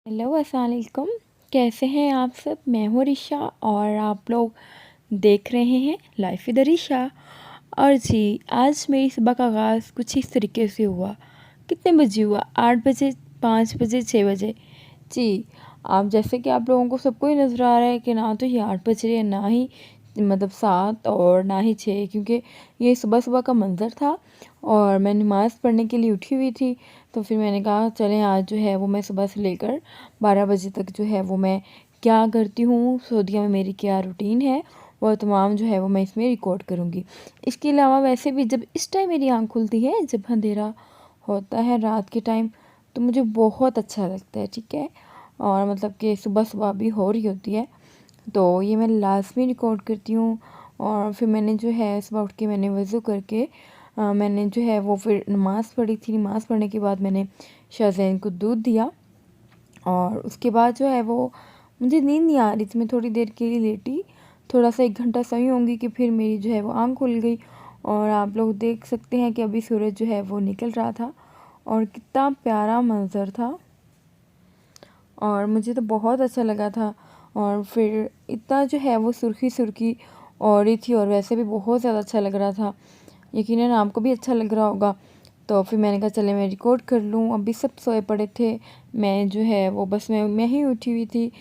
Hello अस्सलाम वालेकुम। कैसे हैं आप सब? मैं हूँ रिशा और आप लोग देख रहे हैं लाइफ विद रिशा। और जी, आज मेरी सुबह का आगाज़ कुछ इस तरीके से हुआ। कितने बजे हुआ? 8 बजे, 5 बजे, 6 बजे। जी, आप जैसे कि आप लोगों को सबको ही नज़र आ रहा है कि ना तो ये 8 बज रहे हैं, ना ही मतलब 7 और ना ही 6, क्योंकि ये सुबह-सुबह का मंज़र था और मैं नमाज़ पढ़ने के लिए उठी हुई थी। तो फिर मैंने कहा चलें आज जो है वो मैं सुबह से लेकर 12 बजे तक जो है वो मैं क्या करती हूँ, सऊदीया में मेरी क्या रूटीन है, वो तमाम जो है वो मैं इसमें रिकॉर्ड करूँगी। इसके अलावा वैसे भी जब इस टाइम मेरी आँख खुलती है, जब अंधेरा होता है रात के टाइम, तो मुझे बहुत अच्छा लगता है, ठीक है? और मतलब कि सुबह-सुबह भी हो रही होती है, तो ये मैं लाज़मी रिकॉर्ड करती हूँ। और फिर मैंने जो है सुबह उठ के मैंने वज़ू करके मैंने जो है वो फिर नमाज़ पढ़ी थी। नमाज़ पढ़ने के बाद मैंने शाज़ैन को दूध दिया और उसके बाद जो है वो मुझे नींद नहीं आ रही थी। मैं थोड़ी देर के लिए लेटी, थोड़ा-सा 1 घंटा सोई होंगी कि फिर मेरी जो है वो आँख खुल गई और आप लोग देख सकते हैं कि अभी सूरज जो है वो निकल रहा था और कितना प्यारा मंज़र था और मुझे तो बहुत अच्छा लगा था। और फिर इतना जो है वो सुर्खी-सुर्खी हो रही थी और वैसे भी बहुत ज़्यादा अच्छा लग रहा था। यकीनन आपको भी अच्छा लग रहा होगा। तो फिर मैंने कहा चले मैं रिकॉर्ड कर लूँ, अभी सब सोए पड़े थे। मैं जो है वो बस मैं ही उठी हुई थी।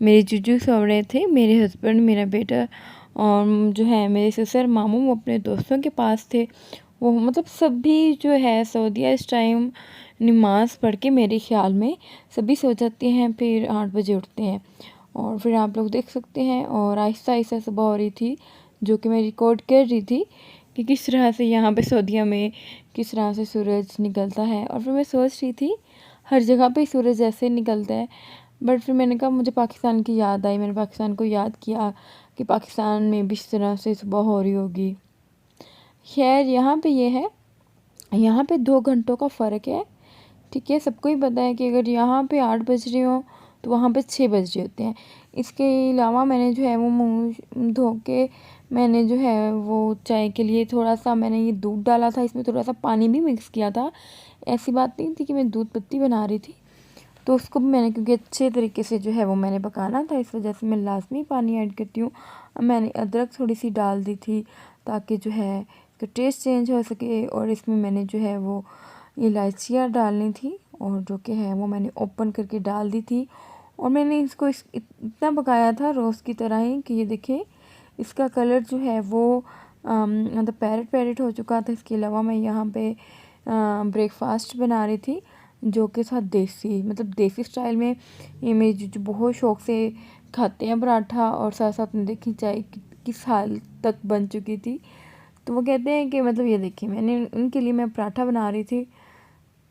मेरे जीजू सो रहे थे, मेरे हस्बैंड, मेरा बेटा और जो है मेरे ससुर मामू वो अपने दोस्तों के पास थे। वो मतलब सभी जो है सऊदीया इस टाइम नमाज़ पढ़ के मेरे ख़्याल में सभी सो जाते हैं, फिर 8 बजे उठते हैं। और फिर आप लोग देख सकते हैं और आहिस्ता-आहिस्ता सुबह हो रही थी, जो कि मैं रिकॉर्ड कर रही थी कि किस तरह से यहाँ पे सऊदीया में किस तरह से सूरज निकलता है। और फिर मैं सोच रही थी हर जगह पे सूरज ऐसे निकलता है, बट फिर मैंने कहा मुझे पाकिस्तान की याद आई। मैंने पाकिस्तान को याद किया कि पाकिस्तान में भी इस तरह से सुबह हो रही होगी। खैर यहाँ पे ये है, यहाँ पे 2 घंटों का फ़र्क है, ठीक है? सबको ही पता है कि अगर यहाँ पे 8 बज रहे हों तो वहाँ पे 6 बज रहे होते हैं। इसके अलावा मैंने जो है वो मुँह धो के मैंने जो है वो चाय के लिए थोड़ा-सा मैंने ये दूध डाला था, इसमें थोड़ा-सा पानी भी मिक्स किया था। ऐसी बात नहीं थी कि मैं दूध पत्ती बना रही थी, तो उसको भी मैंने क्योंकि अच्छे तरीके से जो है वो मैंने पकाना था, इस वजह से मैं लाज़मी पानी ऐड करती हूँ। मैंने अदरक थोड़ी-सी डाल दी थी ताकि जो है इसका टेस्ट चेंज हो सके और इसमें मैंने जो है वो इलायचियाँ डालनी थी और जो कि है वो मैंने ओपन करके डाल दी थी। और मैंने इसको इतना पकाया था रोस्ट की तरह ही कि ये देखें इसका कलर जो है वो मतलब पैरेट पैरेट हो चुका था। इसके अलावा मैं यहाँ पे ब्रेकफास्ट बना रही थी, जो कि था देसी, मतलब देसी स्टाइल में। ये मेरी जीजू बहुत शौक़ से खाते हैं पराठा और साथ साथ में देखी चाय किस हाल तक बन चुकी थी। तो वो कहते हैं कि मतलब ये देखिए मैंने उनके लिए मैं पराठा बना रही थी,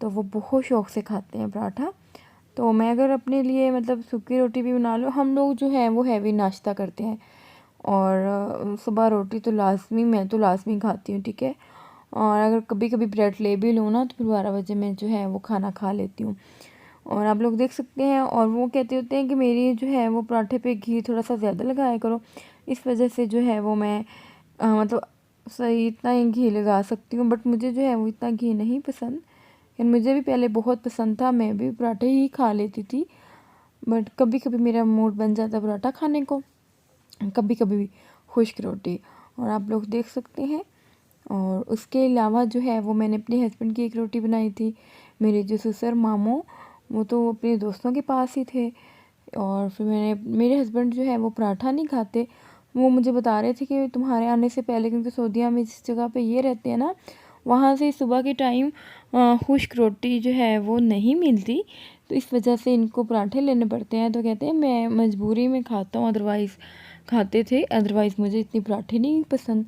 तो वो बहुत शौक़ से खाते हैं पराठा। तो मैं अगर अपने लिए मतलब सूखी रोटी भी बना लूँ, हम लोग जो है वो हैवी नाश्ता करते हैं और सुबह रोटी तो लाज़मी, मैं तो लाज़मी खाती हूँ, ठीक है? और अगर कभी-कभी ब्रेड ले भी लूँ ना तो फिर 12 बजे मैं जो है वो खाना खा लेती हूँ। और आप लोग देख सकते हैं और वो कहते होते हैं कि मेरी जो है वो पराठे पे घी थोड़ा-सा ज़्यादा लगाया करो। इस वजह से जो है वो मैं मतलब सही इतना ही घी लगा सकती हूँ, बट मुझे जो है वो इतना घी नहीं पसंद। लेकिन मुझे भी पहले बहुत पसंद था, मैं भी पराठे ही खा लेती थी, बट कभी-कभी मेरा मूड बन जाता पराठा खाने को, कभी-कभी खुश्क रोटी। और आप लोग देख सकते हैं और उसके अलावा जो है वो मैंने अपने हस्बैंड की एक रोटी बनाई थी। मेरे जो ससुर मामू वो तो अपने दोस्तों के पास ही थे और फिर मैंने मेरे हस्बैंड जो है वो पराठा नहीं खाते। वो मुझे बता रहे थे कि तुम्हारे आने से पहले, क्योंकि सऊदीया में जिस जगह पे ये रहते हैं ना, वहाँ से सुबह के टाइम खुश्क रोटी जो है वो नहीं मिलती, तो इस वजह से इनको पराठे लेने पड़ते हैं। तो कहते हैं मैं मजबूरी में खाता हूँ, अदरवाइज़ खाते थे, अदरवाइज़ मुझे इतनी पराठे नहीं पसंद।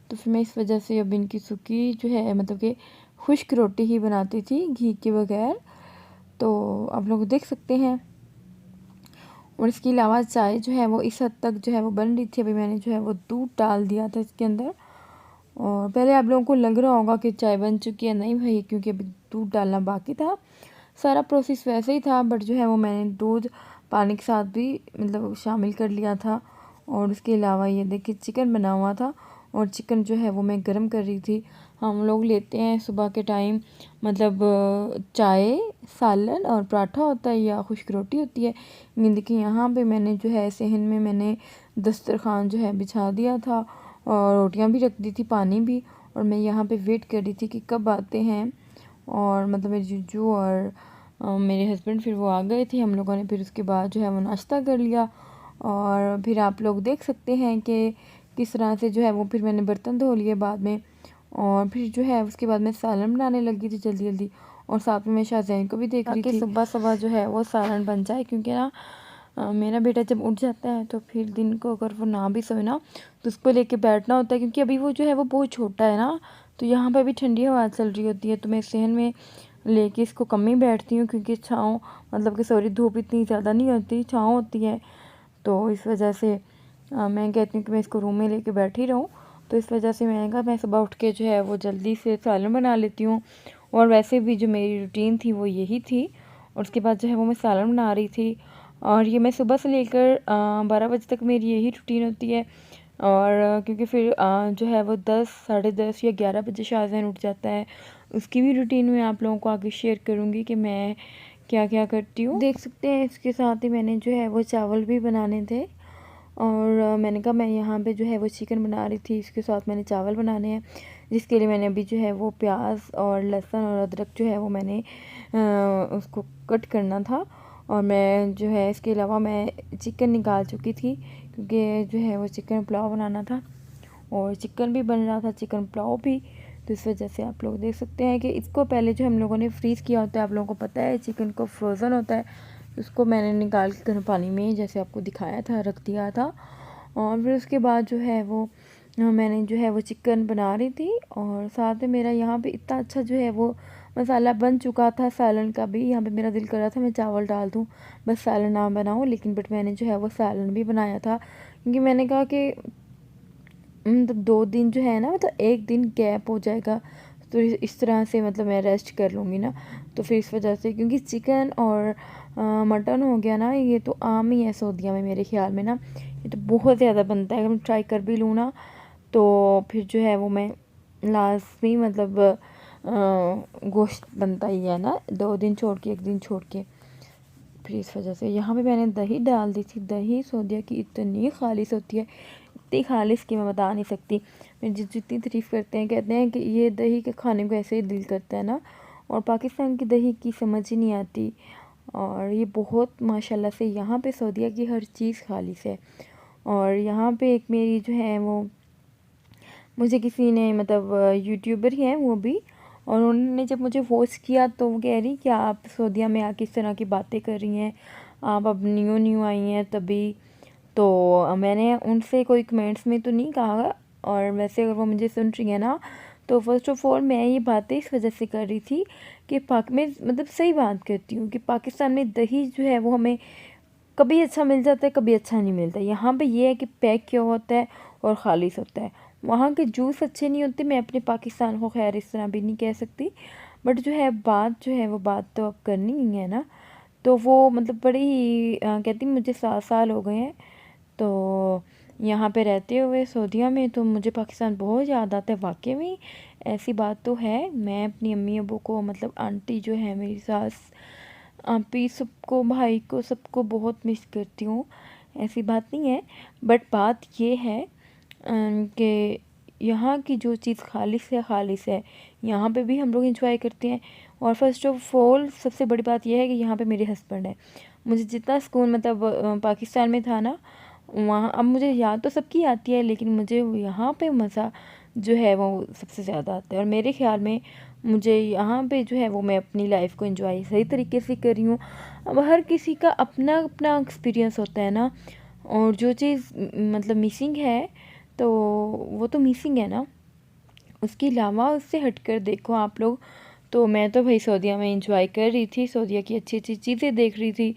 तो फिर मैं इस वजह से अब इनकी सूखी जो है मतलब कि खुश्क रोटी ही बनाती थी घी के बगैर। तो आप लोग देख सकते हैं और इसके अलावा चाय जो है वो इस हद तक जो है वो बन रही थी। अभी मैंने जो है वो दूध डाल दिया था इसके अंदर और पहले आप लोगों को लग रहा होगा कि चाय बन चुकी है, नहीं भाई, क्योंकि अभी दूध डालना बाकी था। सारा प्रोसेस वैसे ही था, बट जो है वो मैंने दूध पानी के साथ भी मतलब शामिल कर लिया था। और उसके अलावा ये देखिए चिकन बना हुआ था और चिकन जो है वो मैं गरम कर रही थी। हम लोग लेते हैं सुबह के टाइम, मतलब चाय, सालन और पराठा होता है या खुश्क रोटी होती है। ये देखिए यहाँ पे मैंने जो है सहन में मैंने दस्तरखान जो है बिछा दिया था और रोटियां भी रख दी थी, पानी भी। और मैं यहाँ पे वेट कर रही थी कि कब आते हैं। और मतलब मेरे जीजू और मेरे हस्बैंड फिर वो आ गए थे। हम लोगों ने फिर उसके बाद जो है वो नाश्ता कर लिया। और फिर आप लोग देख सकते हैं कि किस तरह से जो है वो फिर मैंने बर्तन धो लिए बाद में। और फिर जो है उसके बाद मैं सालन बनाने लगी थी जल्दी जल्दी। और साथ में मैं शाहजैन को भी देख रही थी सुबह सुबह जो है वो सालन बन जाए, क्योंकि ना मेरा बेटा जब उठ जाता है तो फिर दिन को अगर वो ना भी सोए ना तो उसको लेके बैठना होता है, क्योंकि अभी वो जो है वो बहुत छोटा है ना। तो यहाँ पर भी ठंडी हवा चल रही होती है तो मैं सहन में लेके इसको कम ही बैठती हूँ, क्योंकि छाँव मतलब कि सॉरी धूप इतनी ज़्यादा नहीं होती, छाँव होती है। तो इस वजह से मैं कहती हूँ कि मैं इसको रूम में लेके बैठी रहूँ। तो इस वजह से मैंने कहा मैं सुबह उठ के जो है वो जल्दी से सालन बना लेती हूँ। और वैसे भी जो मेरी रूटीन थी वो यही थी। और उसके बाद जो है वो मैं सालन बना रही थी। और ये मैं सुबह से लेकर 12 बजे तक मेरी यही रूटीन होती है। और क्योंकि फिर जो है वो 10, साढ़े 10 या 11 बजे शाहजहान उठ जाता है। उसकी भी रूटीन मैं आप लोगों को आगे शेयर करूँगी कि मैं क्या क्या करती हूँ। देख सकते हैं इसके साथ ही मैंने जो है वो चावल भी बनाने थे। और मैंने कहा मैं यहाँ पे जो है वो चिकन बना रही थी, इसके साथ मैंने चावल बनाने हैं, जिसके लिए मैंने अभी जो है वो प्याज और लहसुन और अदरक जो है वो मैंने उसको कट करना था। और मैं जो है इसके अलावा मैं चिकन निकाल चुकी थी, क्योंकि जो है वो चिकन पुलाव बनाना था और चिकन भी बन रहा था, चिकन पुलाव भी। तो इस वजह से आप लोग देख सकते हैं कि इसको पहले जो हम लोगों ने फ्रीज़ किया होता है, आप लोगों को पता है चिकन को फ्रोज़न होता है, उसको मैंने निकाल के गर्म पानी में जैसे आपको दिखाया था रख दिया था। और फिर उसके बाद जो है वो मैंने जो है वो चिकन बना रही थी। और साथ में मेरा यहाँ पे इतना अच्छा जो है वो मसाला बन चुका था सालन का भी। यहाँ पे मेरा दिल कर रहा था मैं चावल डाल दूँ, बस सालन ना बनाऊँ, लेकिन बट मैंने जो है वो सालन भी बनाया था, क्योंकि मैंने कहा कि मतलब 2 दिन जो है ना, मतलब 1 दिन गैप हो जाएगा तो इस तरह से मतलब मैं रेस्ट कर लूँगी ना। तो फिर इस वजह से, क्योंकि चिकन और मटन हो गया ना, ये तो आम ही है सऊदीया में मेरे ख्याल में ना, ये तो बहुत ज़्यादा बनता है। अगर मैं ट्राई कर भी लूँ ना तो फिर जो है वो मैं लाजमी मतलब गोश्त बनता ही है ना, 2 दिन छोड़ के 1 दिन छोड़ के। फिर इस वजह से यहाँ पे मैंने दही डाल दी थी। दही सऊदीया की इतनी खालिश होती है, इतनी खालिश की मैं बता नहीं सकती। मेरे जितनी तारीफ़ करते हैं, कहते हैं कि ये दही के खाने को ऐसे ही दिल करता है ना। और पाकिस्तान की दही की समझ ही नहीं आती। और ये बहुत माशाल्लाह से यहाँ पे सऊदीया की हर चीज़ खालिश है। और यहाँ पे एक मेरी जो है वो मुझे किसी ने मतलब यूट्यूबर ही हैं वो भी, और उन्होंने जब मुझे वॉच किया तो वो कह रही कि आप सऊदीया में आके इस तरह की बातें कर रही हैं, आप अब न्यू न्यू आई हैं तभी। तो मैंने उनसे कोई कमेंट्स में तो नहीं कहा। और वैसे अगर वो मुझे सुन रही है ना, तो फर्स्ट ऑफ़ ऑल मैं ये बातें इस वजह से कर रही थी कि पाक में मतलब सही बात करती हूँ कि पाकिस्तान में दही जो है वो हमें कभी अच्छा मिल जाता है, कभी अच्छा नहीं मिलता। यहाँ पे ये है कि पैक किया होता है और ख़ालिस होता है। वहाँ के जूस अच्छे नहीं होते। मैं अपने पाकिस्तान को खैर इस तरह भी नहीं कह सकती, बट जो है बात जो है वो बात तो अब करनी ही है ना। तो वो मतलब बड़ी ही कहती मुझे 7 साल हो गए हैं तो यहाँ पे रहते हुए सऊदीया में, तो मुझे पाकिस्तान बहुत याद आता है। वाकई में ऐसी बात तो है। मैं अपनी अम्मी अबू को मतलब आंटी जो है मेरी सास, आपी, सबको, भाई को, सबको बहुत मिस करती हूँ। ऐसी बात नहीं है, बट बात ये है कि यहाँ की जो चीज़ खालिस है, यहाँ पे भी हम लोग इंजॉय करते हैं। और फर्स्ट ऑफ ऑल सबसे बड़ी बात यह है कि यहाँ पे मेरे हस्बैंड है। मुझे जितना सुकून मतलब पाकिस्तान में था ना, वहाँ अब मुझे याद तो सबकी आती है, लेकिन मुझे यहाँ पे मज़ा जो है वो सबसे ज़्यादा आता है। और मेरे ख्याल में मुझे यहाँ पे जो है वो मैं अपनी लाइफ को एंजॉय सही तरीके से कर रही हूँ। अब हर किसी का अपना अपना एक्सपीरियंस होता है ना, और जो चीज़ मतलब मिसिंग है तो वो तो मिसिंग है ना, उसके अलावा उससे हटकर देखो आप लोग। तो मैं तो भाई सऊदीया में इंजॉय कर रही थी, सऊदीया की अच्छी अच्छी चीज़ें देख रही थी।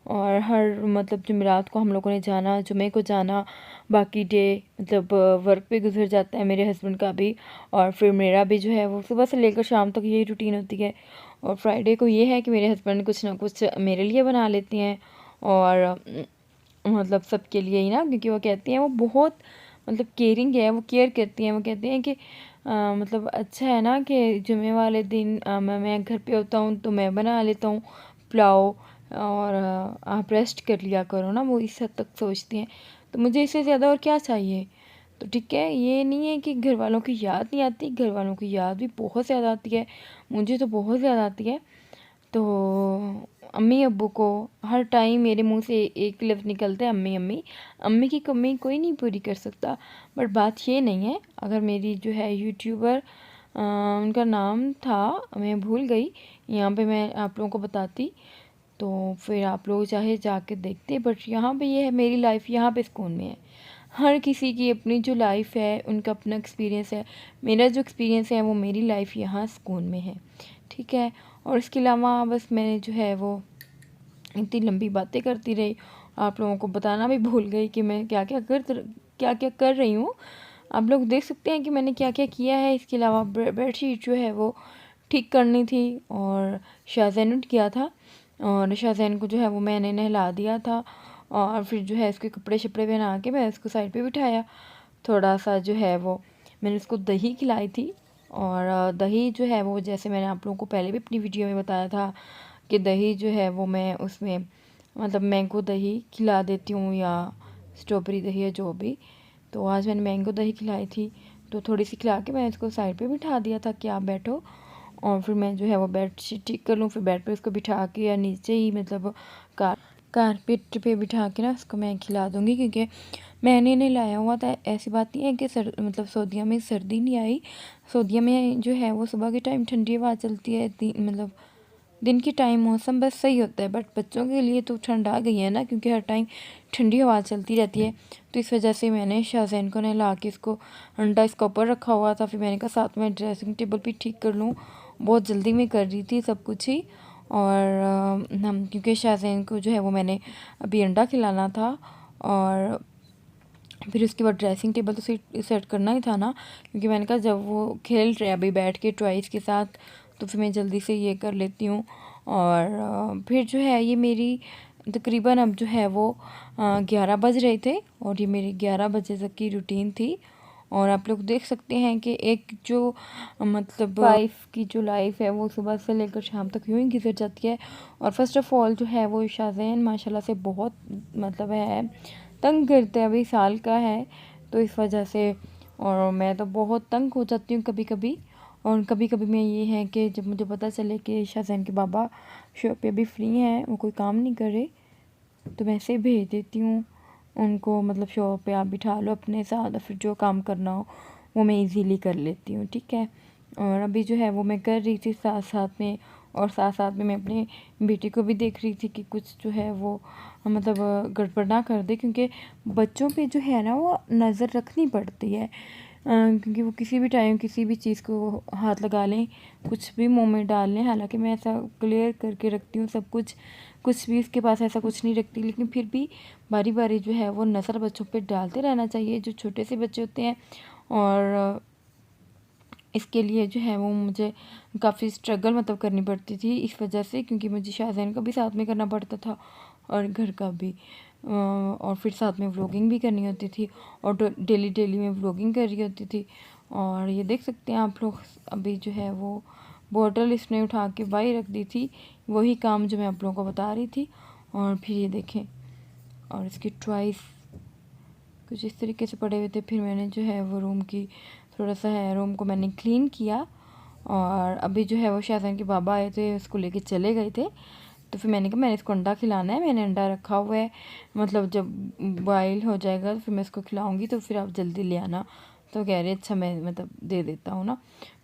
और हर मतलब जुमेरात को हम लोगों ने जाना, जुमे को जाना, बाकी डे मतलब वर्क पे गुजर जाता है मेरे हस्बैंड का भी। और फिर मेरा भी जो है वो सुबह से लेकर शाम तक यही रूटीन होती है। और फ्राइडे को ये है कि मेरे हस्बैंड कुछ ना कुछ मेरे लिए बना लेते हैं, और मतलब सबके लिए ही ना, क्योंकि वो कहती हैं वो बहुत मतलब केयरिंग है, वो केयर करती हैं। वो कहते हैं कि मतलब अच्छा है ना कि जुमे वाले दिन मैं घर पे होता हूँ तो मैं बना लेता हूँ पुलाव, और आप रेस्ट कर लिया करो ना, वो इस हद तक सोचती हैं। तो मुझे इससे ज़्यादा और क्या चाहिए। तो ठीक है, ये नहीं है कि घर वालों की याद नहीं आती, घर वालों की याद भी बहुत ज़्यादा आती है, मुझे तो बहुत ज़्यादा आती है। तो अम्मी अब्बू को हर टाइम मेरे मुंह से एक लफ्ज़ निकलता है, अम्मी अम्मी। अम्मी की कमी कोई नहीं पूरी कर सकता। बट बात ये नहीं है, अगर मेरी जो है यूट्यूबर, उनका नाम था, मैं भूल गई, यहाँ पे मैं आप लोगों को बताती तो फिर आप लोग चाहे जाके देखते। बट यहाँ पे ये है, मेरी लाइफ यहाँ पे सुकून में है। हर किसी की अपनी जो लाइफ है, उनका अपना एक्सपीरियंस है। मेरा जो एक्सपीरियंस है वो मेरी लाइफ यहाँ सुकून में है, ठीक है। और इसके अलावा बस मैंने जो है वो इतनी लंबी बातें करती रही, आप लोगों को बताना भी भूल गई कि मैं क्या क्या कर रही हूँ। आप लोग देख सकते हैं कि मैंने क्या क्या किया है। इसके अलावा बेडशीट जो है वो ठीक करनी थी, और शाहजैन उठ गया था, और शाहजैन को जो है वो मैंने नहला दिया था, और फिर जो है इसके कपड़े शपड़े पहना के मैं उसको साइड पे बिठाया। थोड़ा सा जो है वो मैंने उसको दही खिलाई थी, और दही जो है वो, जैसे मैंने आप लोगों को पहले भी अपनी वीडियो में बताया था कि दही जो है वो मैं उसमें मतलब मैंगो दही खिला देती हूँ, या स्ट्रॉबेरी दही या जो भी। तो आज मैंने मैंगो दही खिलाई थी, तो थोड़ी सी खिला के मैं इसको साइड पे बिठा दिया था कि आप बैठो, और फिर मैं जो है वो बेड शीट ठीक कर लूँ। फिर बेड पे उसको बिठा के, या नीचे ही मतलब कारपेट पे बिठा के ना उसको मैं खिला दूँगी, क्योंकि मैंने नहीं लाया हुआ था। ऐसी बात नहीं है कि मतलब सर्दियों में सर्दी नहीं आई। सर्दियों में जो है वो सुबह के टाइम ठंडी हवा चलती है, मतलब दिन के टाइम मौसम बस सही होता है। बट बच्चों के लिए तो ठंड आ गई है ना, क्योंकि हर टाइम ठंडी हवा चलती रहती है। तो इस वजह से मैंने शाहजैन को नहला के इसको अंडा इसका ऊपर रखा हुआ था। फिर मैंने कहा साथ में ड्रेसिंग टेबल भी ठीक कर लूँ, बहुत जल्दी में कर रही थी सब कुछ ही। और हम क्योंकि शाहजैन को जो है वो मैंने अभी अंडा खिलाना था, और फिर उसके बाद ड्रेसिंग टेबल तो सेट करना ही था ना, क्योंकि मैंने कहा जब वो खेल रहे अभी बैठ के टॉयज़ के साथ, तो फिर मैं जल्दी से ये कर लेती हूँ। और फिर जो है ये मेरी तकरीबन अब जो है वो 11 बज रहे थे, और ये मेरी 11 बजे तक की रूटीन थी। और आप लोग देख सकते हैं कि एक जो मतलब वाइफ की जो लाइफ है वो सुबह से लेकर शाम तक यूँ ही गुजर जाती है। और फर्स्ट ऑफ़ ऑल जो है वो शाहज़ैन माशाल्लाह से बहुत मतलब है, तंग करते हैं, अभी साल का है तो इस वजह से। और मैं तो बहुत तंग हो जाती हूँ कभी कभी। और कभी कभी मैं ये है कि जब मुझे पता चले कि शाहज़ैन के बाबा शॉप पे अभी फ्री हैं, वो कोई काम नहीं कर रहे, तो मैं ऐसे भेज देती हूँ उनको, मतलब शॉप पे आप बिठा लो अपने साथ, और फिर जो काम करना हो वो मैं इजीली कर लेती हूँ, ठीक है। और अभी जो है वो मैं कर रही थी साथ साथ में, और साथ साथ में मैं अपने बेटी को भी देख रही थी कि कुछ जो है वो मतलब गड़बड़ ना कर दे, क्योंकि बच्चों पे जो है ना वो नज़र रखनी पड़ती है। क्योंकि वो किसी भी टाइम किसी भी चीज़ को हाथ लगा लें, कुछ भी मुंह में डाल लें। हालांकि मैं ऐसा क्लियर करके रखती हूँ सब कुछ भी इसके पास ऐसा कुछ नहीं रखती, लेकिन फिर भी बारी बारी जो है वो नज़र बच्चों पे डालते रहना चाहिए, जो छोटे से बच्चे होते हैं। और इसके लिए जो है वो मुझे काफ़ी स्ट्रगल मतलब करनी पड़ती थी इस वजह से, क्योंकि मुझे शाहज़ैन का भी साथ में करना पड़ता था, और घर का भी। और फिर साथ में व्लॉगिंग भी करनी होती थी, और डेली डेली में व्लॉगिंग कर रही होती थी। और ये देख सकते हैं आप लोग, अभी जो है वो बॉटल इसने उठा के बाहर रख दी थी, वही काम जो मैं आप लोगों को बता रही थी। और फिर ये देखें, और इसकी ट्वाइस कुछ इस तरीके से पड़े हुए थे। फिर मैंने जो है वो रूम की थोड़ा सा है, रूम को मैंने क्लीन किया। और अभी जो है वो शाहज़ैन के बाबा आए थे, उसको लेके चले गए थे। तो फिर मैंने कहा मैंने इसको अंडा खिलाना है, मैंने अंडा रखा हुआ है, मतलब जब बॉयल हो जाएगा तो फिर मैं इसको खिलाऊंगी, तो फिर आप जल्दी ले आना। तो कह रहे अच्छा मैं मतलब दे देता हूँ ना।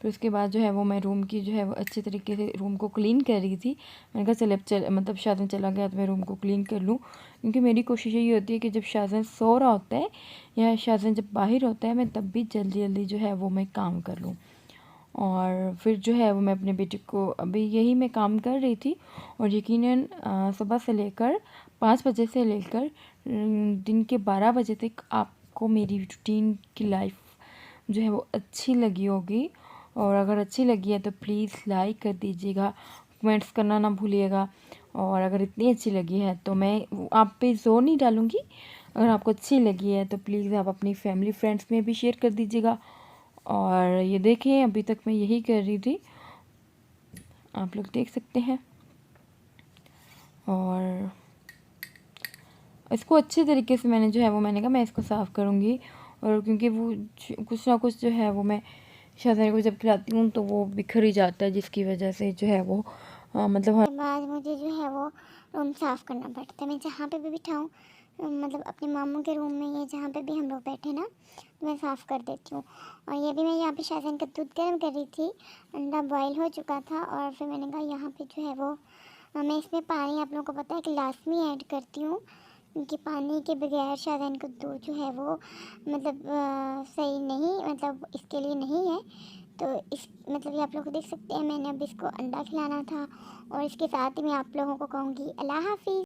फिर उसके बाद जो है वो मैं रूम की जो है वो अच्छे तरीके से रूम को क्लीन कर रही थी। मैंने कहा चले अब मतलब शाहज़ैन चला गया तो मैं रूम को क्लीन कर लूँ, क्योंकि मेरी कोशिश यही होती है कि जब शाहज़ैन सो रहा होता है या शाहज़ैन जब बाहर होता है, मैं तब भी जल्दी जल्दी जो है वो मैं काम कर लूँ। और फिर जो है वो मैं अपने बेटे को, अभी यही मैं काम कर रही थी। और यकीनन सुबह से लेकर 5 बजे से लेकर दिन के 12 बजे तक आपको मेरी रूटीन की लाइफ जो है वो अच्छी लगी होगी। और अगर अच्छी लगी है तो प्लीज़ लाइक कर दीजिएगा, कमेंट्स करना ना भूलिएगा। और अगर इतनी अच्छी लगी है तो मैं आप पे ज़ोर नहीं डालूँगी। अगर आपको अच्छी लगी है तो प्लीज़ आप अपनी फैमिली फ्रेंड्स में भी शेयर कर दीजिएगा। और ये देखें अभी तक मैं यही कर रही थी, आप लोग देख सकते हैं। और इसको अच्छे तरीके से मैंने जो है वो मैंने कहा मैं इसको साफ़ करूँगी। और क्योंकि वो कुछ ना कुछ जो है वो मैं शाहज़ान को जब खिलाती हूँ तो वो बिखर ही जाता है, जिसकी वजह से जो है वो मतलब के बाद मुझे जो है वो रूम साफ़ करना पड़ता है। मैं जहाँ पे भी बिठाऊँ मतलब अपने मामू के रूम में या जहाँ पे भी हम लोग बैठे ना, तो मैं साफ़ कर देती हूँ। और ये भी मैं यहाँ पे शाहज़ान का दूध गर्म कर रही थी, अंडा बॉयल हो चुका था और फिर मैंने कहा यहाँ पे जो है वो मैं इसमें पानी आप लोगों को पता है कि लास्ट में ऐड करती हूँ, क्योंकि पानी के बगैर शाहज़ान का दूध जो है वो मतलब सही नहीं, मतलब इसके लिए नहीं है। तो इस मतलब ये आप लोग देख सकते हैं, मैंने अब इसको अंडा खिलाना था और इसके साथ ही मैं आप लोगों को कहूँगी अल्लाह हाफ़िज़।